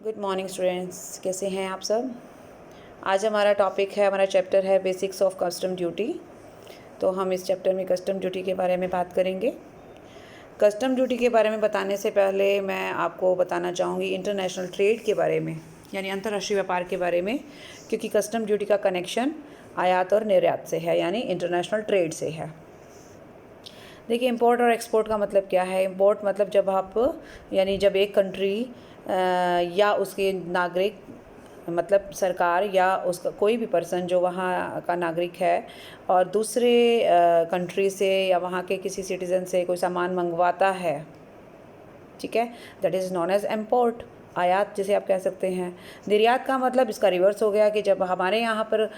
Good morning students, कैसे हैं आप सब। आज हमारा टॉपिक है, हमारा चैप्टर है बेसिक्स ऑफ कस्टम ड्यूटी। तो हम इस चैप्टर में कस्टम ड्यूटी के बारे में बात करेंगे। कस्टम ड्यूटी के बारे में बताने से पहले मैं आपको बताना चाहूँगी इंटरनेशनल ट्रेड के बारे में, यानी अंतर्राष्ट्रीय व्यापार के बारे में, क्योंकि कस्टम ड्यूटी का कनेक्शन आयात और निर्यात से है, यानी इंटरनेशनल ट्रेड से है। देखिए, इंपोर्ट और एक्सपोर्ट का मतलब क्या है। इंपोर्ट मतलब जब आप, यानी जब एक कंट्री या उसके नागरिक, मतलब सरकार या उसका कोई भी पर्सन जो वहाँ का नागरिक है और दूसरे कंट्री से या वहाँ के किसी सिटीज़न से कोई सामान मंगवाता है, ठीक है, that is known as import, आयात जिसे आप कह सकते हैं। निर्यात का मतलब इसका रिवर्स हो गया कि जब हमारे यहाँ पर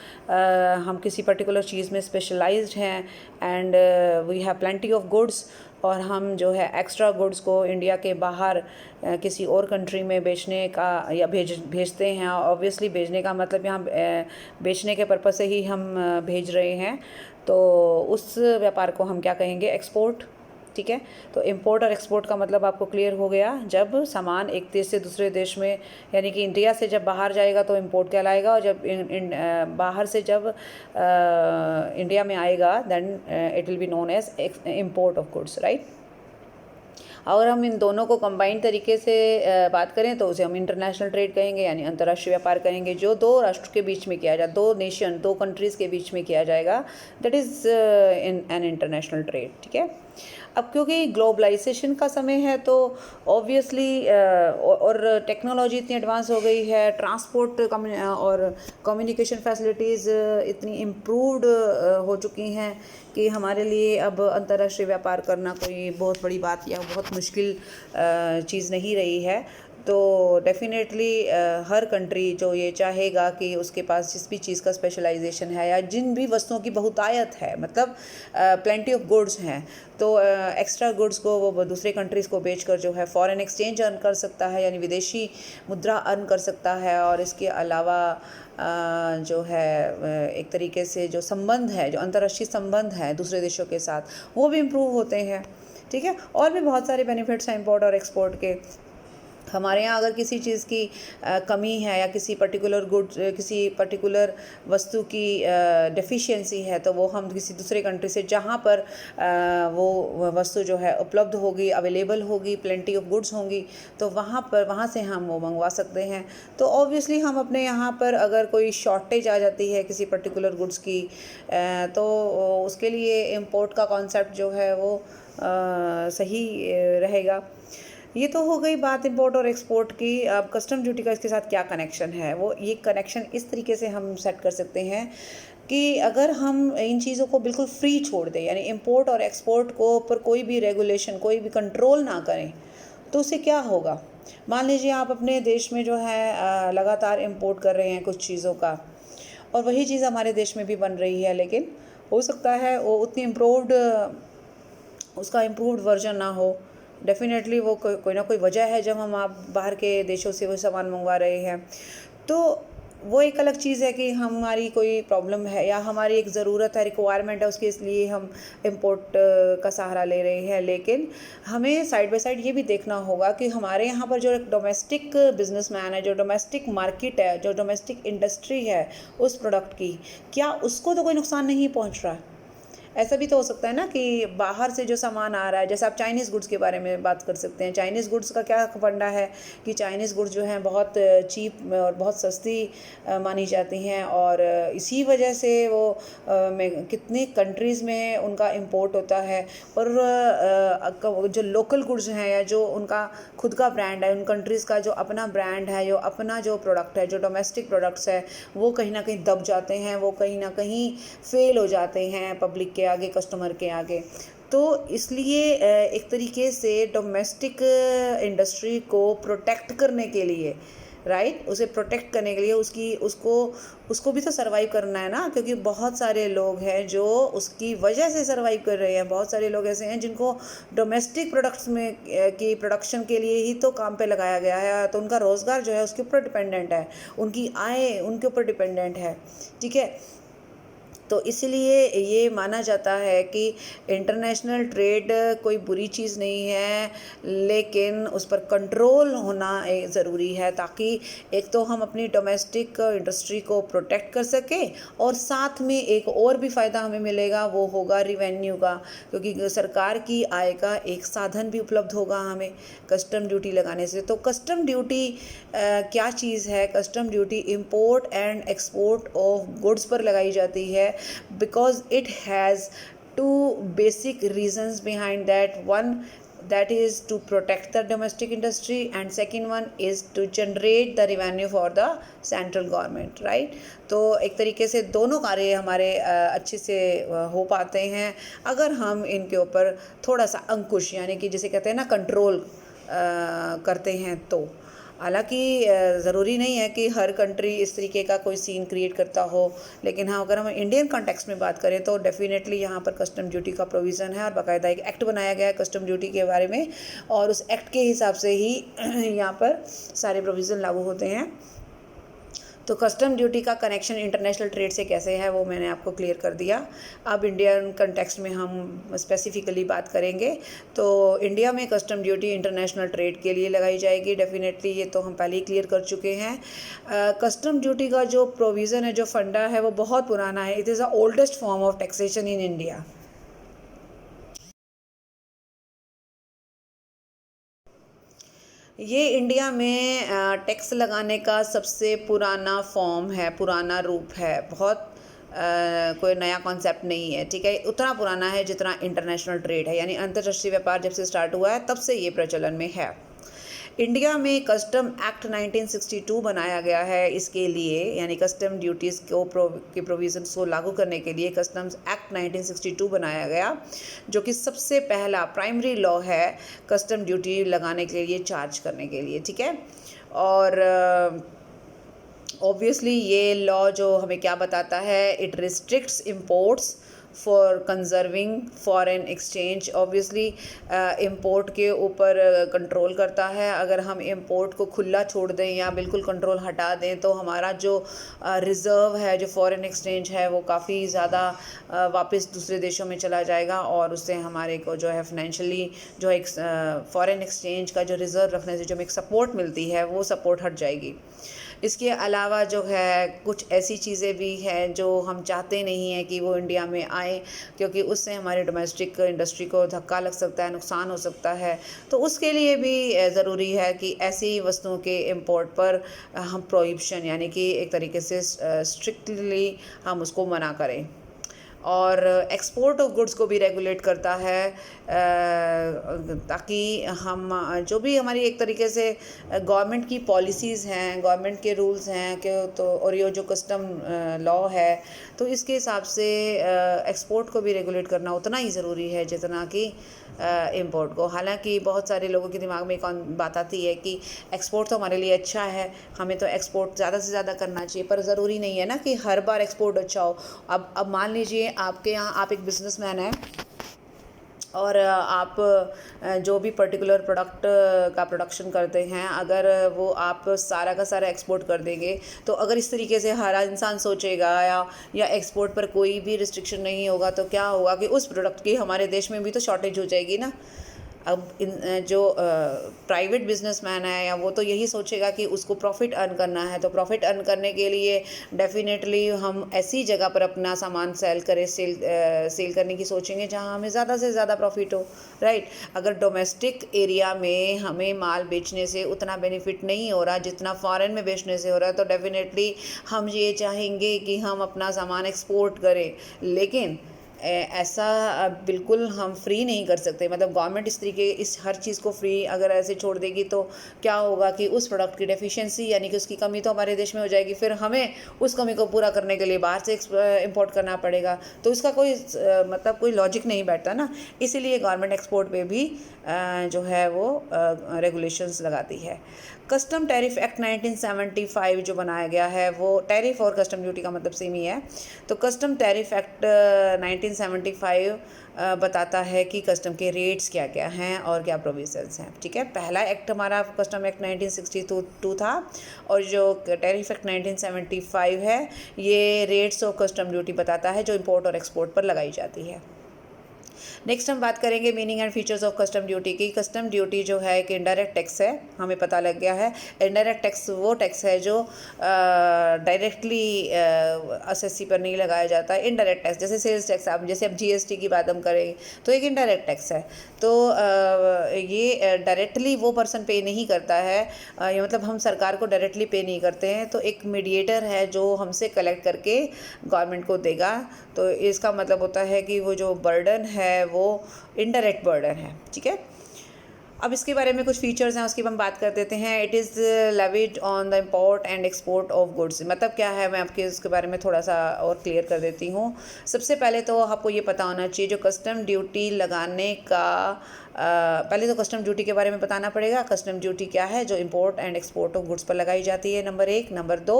हम किसी पर्टिकुलर चीज़ में स्पेशलाइज्ड हैं and we have plenty of goods, और हम जो है एक्स्ट्रा गुड्स को इंडिया के बाहर किसी और कंट्री में बेचने का या भेजते हैं। ऑब्वियसली भेजने का मतलब यहाँ बेचने के पर्पज़ से ही हम भेज रहे हैं, तो उस व्यापार को हम क्या कहेंगे, एक्सपोर्ट। ठीक है, तो इंपोर्ट और एक्सपोर्ट का मतलब आपको क्लियर हो गया। जब सामान एक देश से दूसरे देश में, यानी कि इंडिया से जब बाहर जाएगा तो इंपोर्ट कहलाएगा, और जब बाहर से जब इंडिया में आएगा then it will be known as import of goods, right. अगर हम इन दोनों को कंबाइंड तरीके से बात करें तो उसे हम इंटरनेशनल ट्रेड कहेंगे, यानी अंतर्राष्ट्रीय व्यापार कहेंगे, जो दो राष्ट्र के बीच में किया जाए, दो नेशन, दो कंट्रीज़ के बीच में किया जाएगा, that is in an international trade. ठीक है, अब क्योंकि ग्लोबलाइजेशन का समय है तो ऑब्वियसली और टेक्नोलॉजी इतनी एडवांस हो गई है, ट्रांसपोर्ट और कम्युनिकेशन फैसिलिटीज़ इतनी इम्प्रूव्ड हो चुकी हैं कि हमारे लिए अब अंतर्राष्ट्रीय व्यापार करना कोई बहुत बड़ी बात या बहुत मुश्किल चीज़ नहीं रही है। तो डेफिनेटली हर कंट्री जो ये चाहेगा कि उसके पास जिस भी चीज़ का स्पेशलाइजेशन है या जिन भी वस्तुओं की बहुतायत है, मतलब प्लेंटी ऑफ गुड्स हैं, तो एक्स्ट्रा गुड्स को वो दूसरे कंट्रीज़ को बेचकर जो है फॉरेन एक्सचेंज अर्न कर सकता है, यानी विदेशी मुद्रा अर्न कर सकता है। और इसके अलावा जो है एक तरीके से जो संबंध है, जो अंतर्राष्ट्रीय संबंध है दूसरे देशों के साथ, वो भी इम्प्रूव होते हैं। ठीक है, और भी बहुत सारे बेनिफिट्स हैं इंपोर्ट और एक्सपोर्ट के। हमारे यहाँ अगर किसी चीज़ की कमी है या किसी पर्टिकुलर गुड्स, किसी पर्टिकुलर वस्तु की डेफिशिएंसी है, तो वो हम किसी दूसरे कंट्री से जहाँ पर वो वस्तु जो है उपलब्ध होगी, अवेलेबल होगी, प्लेंटी ऑफ गुड्स होंगी, तो वहाँ से हम वो मंगवा सकते हैं। तो ऑब्वियसली हम अपने यहाँ पर अगर कोई शॉर्टेज आ जाती है किसी पर्टिकुलर गुड्स की, तो उसके लिए इम्पोर्ट का कॉन्सेप्ट जो है वो सही रहेगा। ये तो हो गई बात इंपोर्ट और एक्सपोर्ट की। अब कस्टम ड्यूटी का इसके साथ क्या कनेक्शन है, वो ये कनेक्शन इस तरीके से हम सेट कर सकते हैं कि अगर हम इन चीज़ों को बिल्कुल फ्री छोड़ दें, यानी इंपोर्ट और एक्सपोर्ट को पर कोई भी रेगुलेशन, कोई भी कंट्रोल ना करें, तो उससे क्या होगा। मान लीजिए आप अपने देश में जो है लगातार इंपोर्ट कर रहे हैं कुछ चीज़ों का, और वही चीज़ हमारे देश में भी बन रही है, लेकिन हो सकता है वो उतनी इम्प्रूव्ड, उसका इम्प्रूव्ड वर्जन ना हो। डेफिनेटली वो कोई ना कोई वजह है जब हम आप बाहर के देशों से वो सामान मंगवा रहे हैं। तो वो एक अलग चीज़ है कि हमारी कोई प्रॉब्लम है या हमारी एक ज़रूरत है, रिक्वायरमेंट है, उसके इसलिए हम इंपोर्ट का सहारा ले रहे हैं। लेकिन हमें साइड बाय साइड ये भी देखना होगा कि हमारे यहाँ पर जो एक डोमेस्टिक बिजनेसमैन है, जो डोमेस्टिक मार्केट है, जो डोमेस्टिक इंडस्ट्री है उस प्रोडक्ट की, क्या उसको तो कोई नुकसान नहीं पहुँच रहा है। ऐसा भी तो हो सकता है ना कि बाहर से जो सामान आ रहा है, जैसे आप चाइनीज़ गुड्स के बारे में बात कर सकते हैं। चाइनीज़ गुड्स का क्या फंडा है कि चाइनीज़ गुड्स जो हैं बहुत चीप और बहुत सस्ती मानी जाती हैं, और इसी वजह से वो कितने कंट्रीज़ में उनका इंपोर्ट होता है। और जो लोकल गुड्स हैं या जो उनका खुद का ब्रांड है, उन कंट्रीज़ का जो अपना ब्रांड है, जो अपना जो प्रोडक्ट है, जो डोमेस्टिक प्रोडक्ट्स है, वो कहीं ना कहीं दब जाते हैं, वो कहीं ना कहीं फेल हो जाते हैं पब्लिक के आगे, कस्टमर के आगे। तो इसलिए एक तरीके से डोमेस्टिक इंडस्ट्री को प्रोटेक्ट करने के लिए, राइट, उसे प्रोटेक्ट करने के लिए उसको भी तो सर्वाइव करना है ना, क्योंकि बहुत सारे लोग हैं जो उसकी वजह से सर्वाइव कर रहे हैं। बहुत सारे लोग ऐसे हैं जिनको डोमेस्टिक प्रोडक्ट्स में की प्रोडक्शन के लिए ही तो काम पे लगाया गया है, तो उनका रोज़गार जो है उसके ऊपर डिपेंडेंट है, उनकी आय उनके ऊपर डिपेंडेंट है। ठीक है, तो इसलिए ये माना जाता है कि इंटरनेशनल ट्रेड कोई बुरी चीज़ नहीं है, लेकिन उस पर कंट्रोल होना ज़रूरी है, ताकि एक तो हम अपनी डोमेस्टिक इंडस्ट्री को प्रोटेक्ट कर सकें और साथ में एक और भी फ़ायदा हमें मिलेगा, वो होगा रिवेन्यू का, क्योंकि सरकार की आय का एक साधन भी उपलब्ध होगा हमें कस्टम ड्यूटी लगाने से। तो कस्टम ड्यूटी क्या चीज़ है? Custom duty import and export of goods पर लगाई जाती है, because it has two basic reasons behind that. One, that is to protect the domestic industry, and second one is to generate the revenue for the central government, right? तो एक तरीके से दोनों कार्य हमारे अच्छे से हो पाते हैं अगर हम इनके ऊपर थोड़ा सा अंकुश, यानी कि जिसे कहते हैं ना, कंट्रोल करते हैं। तो हालांकि ज़रूरी नहीं है कि हर कंट्री इस तरीके का कोई सीन क्रिएट करता हो, लेकिन हाँ, अगर हम इंडियन कॉन्टेक्स्ट में बात करें तो डेफिनेटली यहाँ पर कस्टम ड्यूटी का प्रोविज़न है और बाकायदा एक एक्ट बनाया गया है कस्टम ड्यूटी के बारे में, और उस एक्ट के हिसाब से ही यहाँ पर सारे प्रोविज़न लागू होते हैं। तो कस्टम ड्यूटी का कनेक्शन इंटरनेशनल ट्रेड से कैसे है वो मैंने आपको क्लियर कर दिया। अब इंडियन कंटेक्स्ट में हम स्पेसिफिकली बात करेंगे। तो इंडिया में कस्टम ड्यूटी इंटरनेशनल ट्रेड के लिए लगाई जाएगी डेफिनेटली, ये तो हम पहले ही क्लियर कर चुके हैं। कस्टम ड्यूटी का जो प्रोविज़न है, जो फंडा है, वो बहुत पुराना है। It is the oldest form of taxation in India. ये इंडिया में टैक्स लगाने का सबसे पुराना फॉर्म है, पुराना रूप है, बहुत कोई नया कॉन्सेप्ट नहीं है, ठीक है। उतना पुराना है जितना इंटरनेशनल ट्रेड है, यानी अंतर्राष्ट्रीय व्यापार जब से स्टार्ट हुआ है तब से ये प्रचलन में है। इंडिया में कस्टम एक्ट 1962 बनाया गया है इसके लिए, यानी कस्टम ड्यूटीज़ के प्रोविज़न्स को लागू करने के लिए कस्टम्स एक्ट 1962 बनाया गया, जो कि सबसे पहला प्राइमरी लॉ है कस्टम ड्यूटी लगाने के लिए, चार्ज करने के लिए, ठीक है। और ऑब्वियसली ये लॉ जो हमें क्या बताता है, it restricts imports for conserving foreign exchange. Obviously import के ऊपर कंट्रोल करता है। अगर हम इम्पोर्ट को खुला छोड़ दें या बिल्कुल कंट्रोल हटा दें तो हमारा जो रिज़र्व है, जो फॉरेन एक्सचेंज है, वो काफ़ी ज़्यादा वापस दूसरे देशों में चला जाएगा, और उससे हमारे को जो है फाइनेंशियली जो एक फॉरेन एक्सचेंज का जो रिज़र्व रखने से जो हमें एक सपोर्ट मिलती है, वो सपोर्ट हट जाएगी। इसके अलावा जो है कुछ ऐसी चीज़ें भी हैं जो हम चाहते नहीं हैं कि वो इंडिया में आए, क्योंकि उससे हमारी डोमेस्टिक इंडस्ट्री को धक्का लग सकता है, नुकसान हो सकता है। तो उसके लिए भी ज़रूरी है कि ऐसी वस्तुओं के इंपोर्ट पर हम प्रोहिबिशन, यानी कि एक तरीके से स्ट्रिक्टली हम उसको मना करें। और एक्सपोर्ट ऑफ गुड्स को भी रेगुलेट करता है, ताकि हम जो भी हमारी एक तरीके से गवर्नमेंट की पॉलिसीज़ हैं, गवर्नमेंट के रूल्स हैं कि तो, और ये जो कस्टम लॉ है, तो इसके हिसाब से एक्सपोर्ट को भी रेगुलेट करना उतना ही ज़रूरी है जितना कि इंपोर्ट को। हालांकि बहुत सारे लोगों के दिमाग में एक बात आती है कि एक्सपोर्ट तो हमारे लिए अच्छा है, हमें तो एक्सपोर्ट ज़्यादा से ज़्यादा करना चाहिए, पर ज़रूरी नहीं है ना कि हर बार एक्सपोर्ट अच्छा हो। अब मान लीजिए आपके यहाँ आप एक बिजनेसमैन हैं और आप जो भी पर्टिकुलर प्रोडक्ट का प्रोडक्शन करते हैं, अगर वो आप सारा का सारा एक्सपोर्ट कर देंगे, तो अगर इस तरीके से हर इंसान सोचेगा या एक्सपोर्ट पर कोई भी रिस्ट्रिक्शन नहीं होगा, तो क्या होगा कि उस प्रोडक्ट की हमारे देश में भी तो शॉर्टेज हो जाएगी ना। अब जो प्राइवेट बिजनेसमैन है, या वो तो यही सोचेगा कि उसको प्रॉफिट अर्न करना है, तो प्रॉफिट अर्न करने के लिए डेफिनेटली हम ऐसी जगह पर अपना सामान सेल करने की सोचेंगे जहां हमें ज़्यादा से ज़्यादा प्रॉफिट हो, राइट। अगर डोमेस्टिक एरिया में हमें माल बेचने से उतना बेनिफिट नहीं हो रहा जितना फॉरेन में बेचने से हो रहा है, तो डेफिनेटली हम ये चाहेंगे कि हम अपना सामान एक्सपोर्ट करें। लेकिन ऐसा बिल्कुल हम फ्री नहीं कर सकते, मतलब गवर्नमेंट इस हर चीज़ को फ्री अगर ऐसे छोड़ देगी तो क्या होगा कि उस प्रोडक्ट की डेफिशिएंसी, यानी कि उसकी कमी तो हमारे देश में हो जाएगी, फिर हमें उस कमी को पूरा करने के लिए बाहर से इंपोर्ट करना पड़ेगा। तो इसका कोई मतलब कोई लॉजिक नहीं बैठता ना। इसीलिए गवर्नमेंट एक्सपोर्ट पे भी जो है वो रेगुलेशंस लगाती है। कस्टम टैरिफ एक्ट 1975 जो बनाया गया है, वो टैरिफ और कस्टम ड्यूटी का मतलब सेम ही है। तो कस्टम टैरिफ एक्ट 1975 बताता है कि कस्टम के रेट्स क्या क्या हैं और क्या प्रोविजंस हैं। ठीक है, पहला एक्ट हमारा कस्टम एक्ट 1962 था, और जो टैरिफ एक्ट 1975 है ये रेट्स ऑफ कस्टम ड्यूटी बताता है जो इंपोर्ट और एक्सपोर्ट पर लगाई जाती है। नेक्स्ट हम बात करेंगे meaning and features of custom duty की। कस्टम ड्यूटी जो है एक इनडायरेक्ट टैक्स है, हमें पता लग गया है। इनडायरेक्ट टैक्स वो टैक्स है जो डायरेक्टली एसएससी पर नहीं लगाया जाता है। इनडायरेक्ट टैक्स जैसे सेल्स टैक्स, आप जैसे अब जीएसटी की बात हम करें तो एक इनडायरेक्ट टैक्स है। तो ये डायरेक्टली वो पर्सन पे नहीं करता है, ये मतलब हम सरकार को डायरेक्टली पे नहीं करते हैं, तो एक मीडिएटर है जो हमसे कलेक्ट करके गवर्नमेंट को देगा। तो इसका मतलब होता है कि वो जो बर्डन है वो इनडायरेक्ट बर्डन है। ठीक है, अब इसके बारे में कुछ फीचर्स हैं, उसकी हम बात कर देते हैं। It is levied on the import and export of goods. मतलब क्या है, मैं आपके उसके बारे में थोड़ा सा और क्लियर कर देती हूँ। सबसे पहले तो आपको ये पता होना चाहिए जो कस्टम ड्यूटी लगाने का पहले तो कस्टम ड्यूटी के बारे में बताना पड़ेगा। कस्टम ड्यूटी क्या है, जो import and export of goods पर लगाई जाती है, नंबर 1। नंबर 2,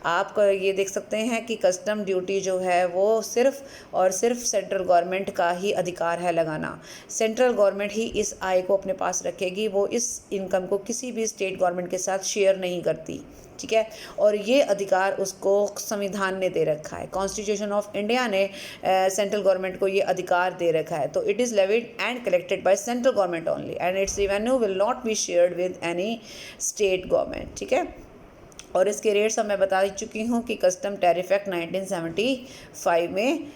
आप ये देख सकते हैं कि कस्टम ड्यूटी जो है वो सिर्फ और सिर्फ सेंट्रल गवर्नमेंट का ही अधिकार है लगाना। सेंट्रल गवर्नमेंट ही इस आय को अपने पास रखेगी, वो इस इनकम को किसी भी स्टेट गवर्नमेंट के साथ शेयर नहीं करती। ठीक है, और ये अधिकार उसको संविधान ने दे रखा है। कॉन्स्टिट्यूशन ऑफ इंडिया ने सेंट्रल गवर्नमेंट को ये अधिकार दे रखा है। तो it is levied and collected by central government only and it's revenue will not be shared with any state government. ठीक है, और इसके रेट्स मैं बता चुकी हूँ कि कस्टम टैरिफ एक्ट 1975 में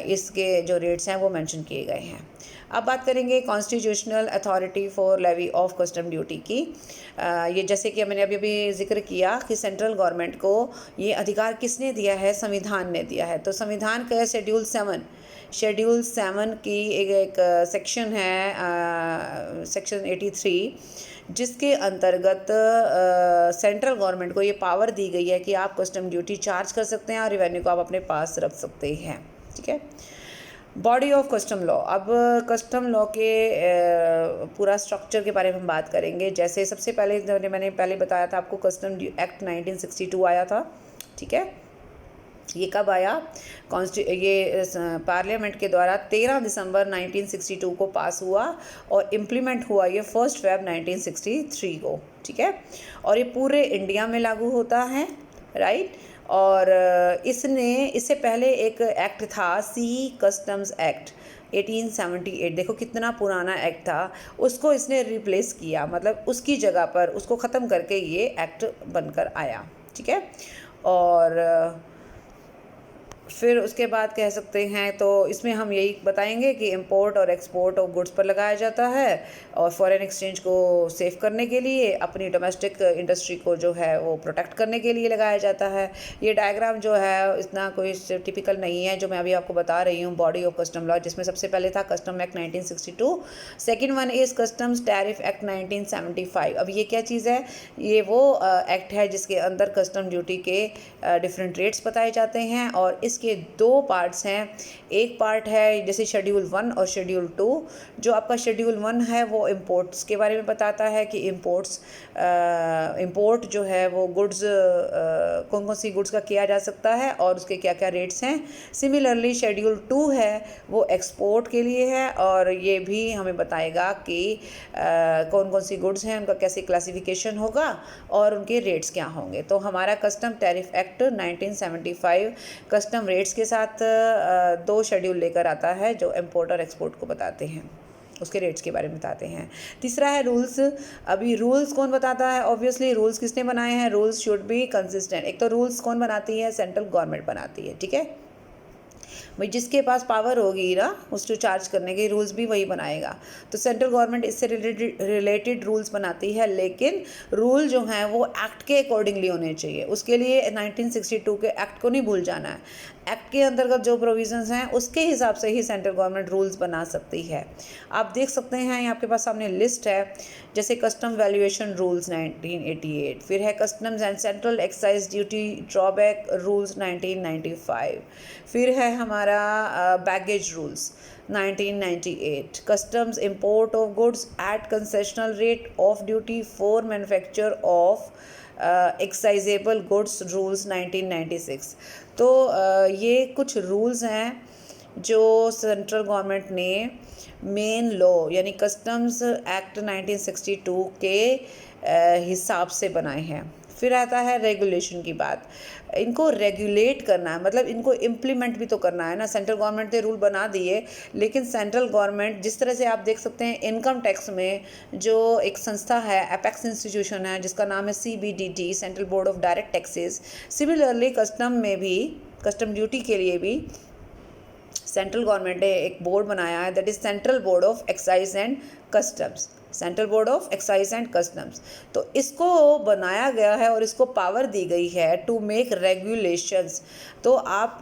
इसके जो रेट्स हैं वो मेंशन किए गए हैं। अब बात करेंगे constitutional authority for levy of custom duty की। ये जैसे कि मैंने अभी जिक्र किया कि सेंट्रल गवर्नमेंट को ये अधिकार किसने दिया है, संविधान ने दिया है। तो संविधान का शेड्यूल 7 की एक सेक्शन है, सेक्शन 83, जिसके अंतर्गत सेंट्रल गवर्नमेंट को ये पावर दी गई है कि आप कस्टम ड्यूटी चार्ज कर सकते हैं और रिवेन्यू को आप अपने पास रख सकते हैं। ठीक है, बॉडी ऑफ कस्टम लॉ। अब कस्टम लॉ के पूरा स्ट्रक्चर के बारे में हम बात करेंगे। जैसे सबसे पहले मैंने पहले बताया था आपको, कस्टम एक्ट 1962 आया था। ठीक है, ये कब आया, ये पार्लियामेंट के द्वारा 13 दिसंबर 1962 को पास हुआ और इम्प्लीमेंट हुआ ये 1 फेब 1963 को। ठीक है, और ये पूरे इंडिया में लागू होता है, राइट। और इससे पहले एक एक्ट था, सी कस्टम्स एक्ट 1878। देखो कितना पुराना एक्ट था, उसको इसने रिप्लेस किया, मतलब उसकी जगह पर उसको ख़त्म करके ये एक्ट बनकर आया। ठीक है, और फिर उसके बाद कह सकते हैं तो इसमें हम यही बताएंगे कि इंपोर्ट और एक्सपोर्ट ऑफ गुड्स पर लगाया जाता है और फॉरेन एक्सचेंज को सेव करने के लिए, अपनी डोमेस्टिक इंडस्ट्री को जो है वो प्रोटेक्ट करने के लिए लगाया जाता है। ये डायग्राम जो है इतना कोई टिपिकल नहीं है जो मैं अभी आपको बता रही हूँ, बॉडी ऑफ कस्टम लॉ, जिसमें सबसे पहले था custom act 1962, second one is customs tariff act 1975। अब ये क्या चीज़ है, ये वो एक्ट है जिसके अंदर कस्टम ड्यूटी के डिफरेंट रेट्स बताए जाते हैं, और इसके 2 पार्ट्स हैं। एक पार्ट है जैसे शेड्यूल 1 और शेड्यूल 2। जो आपका शेड्यूल 1 है वो इंपोर्ट्स के बारे में बताता है कि इंपोर्ट जो है वो गुड्स कौन कौन सी गुड्स का किया जा सकता है और उसके क्या क्या रेट्स हैं। सिमिलरली शेड्यूल 2 है वो एक्सपोर्ट के लिए है, और ये भी हमें बताएगा कि कौन कौन सी गुड्स हैं, उनका कैसे क्लासिफिकेशन होगा और उनके रेट्स क्या होंगे। तो हमारा custom tariff act 1975 custom rates के साथ 2 शेड्यूल लेकर आता है जो इंपोर्ट और एक्सपोर्ट को बताते हैं, उसके रेट्स के बारे में बताते हैं। तीसरा है रूल्स। अभी रूल्स कौन बताता है, ऑब्वियसली रूल्स किसने बनाए हैं, रूल्स शुड बी कंसिस्टेंट। एक तो रूल्स कौन बनाती है, सेंट्रल गवर्नमेंट बनाती है। ठीक है भाई, जिसके पास पावर होगी ना उसको चार्ज करने के, रूल्स भी वही बनाएगा। तो सेंट्रल गवर्नमेंट इससे रिलेटेड रूल्स बनाती है, लेकिन रूल जो हैं वो एक्ट के अकॉर्डिंगली होने चाहिए। उसके लिए 1962 के एक्ट को नहीं भूल जाना है। एक्ट के अंतर्गत जो प्रोविजंस हैं उसके हिसाब से ही सेंट्रल गवर्नमेंट रूल्स बना सकती है। आप देख सकते हैं ये आपके पास सामने लिस्ट है, जैसे कस्टम वैल्यूएशन रूल्स 1988, फिर है customs and central excise duty drawback rules 1995, फिर है हमारा baggage rules 1998, customs import of goods at concessional rate of duty for manufacture of excisable goods rules 1996। तो ये कुछ रूल्स हैं जो सेंट्रल गवर्नमेंट ने मेन लॉ यानी कस्टम्स एक्ट 1962 के हिसाब से बनाए हैं। फिर आता है रेगुलेशन की बात। इनको रेगुलेट करना है, मतलब इनको इम्प्लीमेंट भी तो करना है ना। सेंट्रल गवर्नमेंट ने रूल बना दिए, लेकिन सेंट्रल गवर्नमेंट जिस तरह से आप देख सकते हैं इनकम टैक्स में जो एक संस्था है, एपेक्स इंस्टीट्यूशन है जिसका नाम है CBDT, central board of direct taxes. Similarly custom में भी, कस्टम ड्यूटी के लिए भी सेंट्रल गवर्नमेंट ने एक बोर्ड बनाया है, that is central board of excise and customs, central board of excise and customs. तो इसको बनाया गया है और इसको पावर दी गई है टू मेक रेगुलेशंस। तो आप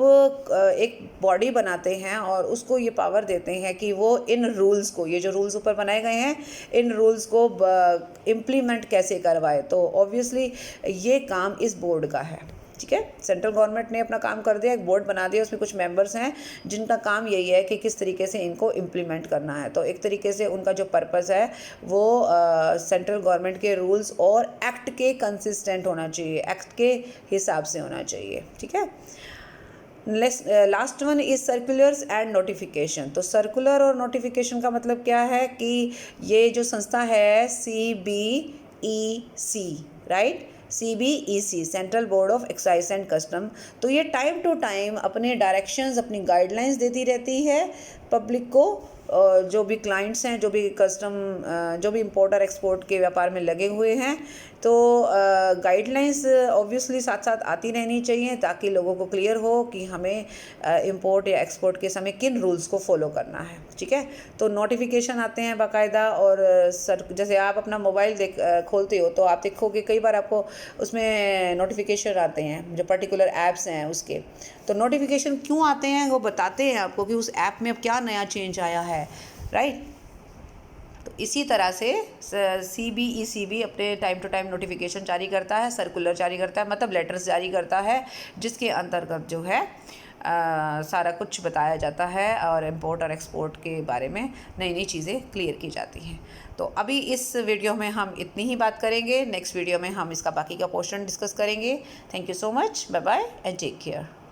एक बॉडी बनाते हैं और उसको ये पावर देते हैं कि वो इन रूल्स को, ये जो रूल्स ऊपर बनाए गए हैं, इन रूल्स को इम्प्लीमेंट कैसे करवाए। तो ऑब्वियसली ये काम इस बोर्ड का है, ठीक है। सेंट्रल गवर्नमेंट ने अपना काम कर दिया, एक बोर्ड बना दिया, उसमें कुछ मेंबर्स हैं जिनका काम यही है कि किस तरीके से इनको इम्प्लीमेंट करना है। तो एक तरीके से उनका जो पर्पस है वो सेंट्रल गवर्नमेंट के रूल्स और एक्ट के कंसिस्टेंट होना चाहिए, एक्ट के हिसाब से होना चाहिए, ठीक है। Last one is circulars and notification. तो सर्कुलर और नोटिफिकेशन का मतलब क्या है कि ये जो संस्था है CBEC, right, CBEC, central board of excise and custom, तो ये टाइम टू टाइम अपने डायरेक्शंस, अपनी गाइडलाइंस देती रहती है पब्लिक को। जो भी क्लाइंट्स हैं, जो भी कस्टम, जो भी इंपोर्टर एक्सपोर्ट के व्यापार में लगे हुए हैं, तो गाइडलाइंस ऑब्वियसली साथ साथ आती रहनी चाहिए ताकि लोगों को क्लियर हो कि हमें इंपोर्ट या एक्सपोर्ट के समय किन रूल्स को फॉलो करना है, ठीक है। तो नोटिफिकेशन आते हैं बाकायदा, और जैसे आप अपना मोबाइल खोलते हो तो आप देखोगे कई बार आपको उसमें नोटिफिकेशन आते हैं जो पर्टिकुलर ऐप्स हैं उसके। तो नोटिफिकेशन क्यों आते हैं वो बताते हैं आपको कि उस ऐप में अब क्या नया चेंज आया है, राइट। तो इसी तरह से CBEC भी अपने टाइम टू टाइम नोटिफिकेशन जारी करता है, सर्कुलर जारी करता है, मतलब लेटर्स जारी करता है, जिसके अंतर्गत जो है सारा कुछ बताया जाता है और इंपोर्ट और एक्सपोर्ट के बारे में नई नई चीज़ें क्लियर की जाती हैं। तो अभी इस वीडियो में हम इतनी ही बात करेंगे, नेक्स्ट वीडियो में हम इसका बाकी का पोर्शन डिस्कस करेंगे। Thank you so much, bye bye and take care.